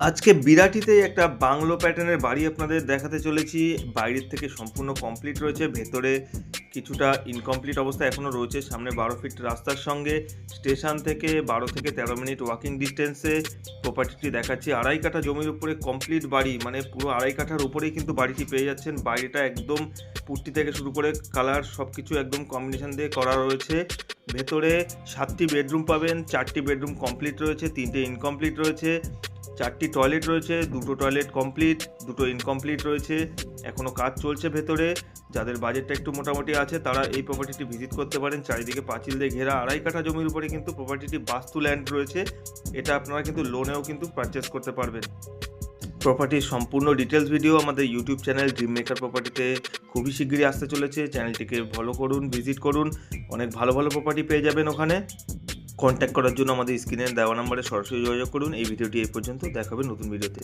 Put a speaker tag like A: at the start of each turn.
A: আজকে বিরাটিতে একটা বাংলো প্যাটার্নের বাড়ি আপনাদের দেখাতে চলেছি। বাইরের থেকে সম্পূর্ণ কমপ্লিট রয়েছে, ভেতরে কিছুটা ইনকমপ্লিট অবস্থা এখনও রয়েছে। সামনে 12 ফিট রাস্তার সঙ্গে স্টেশন থেকে 12 থেকে 13 মিনিট ওয়াকিং ডিস্টেন্সে প্রপার্টিটি দেখাচ্ছি। 2.5 কাঠা জমির উপরে কমপ্লিট বাড়ি, মানে পুরো 2.5 কাঠার উপরেই কিন্তু বাড়িটি পেয়ে যাচ্ছেন। বাড়িটা একদম পুট্টি থেকে শুরু করে কালার সব কিছু একদম কম্বিনেশন দিয়ে করা রয়েছে। ভেতরে 7টি বেডরুম পাবেন, 4টি বেডরুম কমপ্লিট রয়েছে, 3টে ইনকমপ্লিট রয়েছে, 4টি টয়লেট রয়েছে, 2টো টয়লেট কমপ্লিট, 2টো ইনকমপ্লিট রয়েছে, এখনও কাজ চলছে ভেতরে। যাদের বাজেটটা একটু মোটামুটি আছে তারা এই প্রপার্টিটি ভিজিট করতে পারেন। চারিদিকে পাঁচিল দিয়ে ঘেরা 2.5 কাঠা জমির উপরে কিন্তু প্রপার্টিটি বাস্তু ল্যান্ড রয়েছে। এটা আপনারা কিন্তু লোনেও কিন্তু পারচেস করতে পারবেন। প্রপার্টির সম্পূর্ণ ডিটেলস ভিডিও আমাদের ইউটিউব চ্যানেল ড্রিম মেকার প্রপার্টিতে খুবই শিগগিরই আসতে চলেছে। চ্যানেলটিকে ফলো করুন, ভিজিট করুন, অনেক ভালো ভালো প্রপার্টি পেয়ে যাবেন ওখানে। কন্ট্যাক্ট করার জন্য আমাদের স্ক্রিনে দেওয়া নম্বরে সরাসরি যোগাযোগ করুন। এই ভিডিওটি এই পর্যন্ত, দেখা হবে নতুন ভিডিওতে।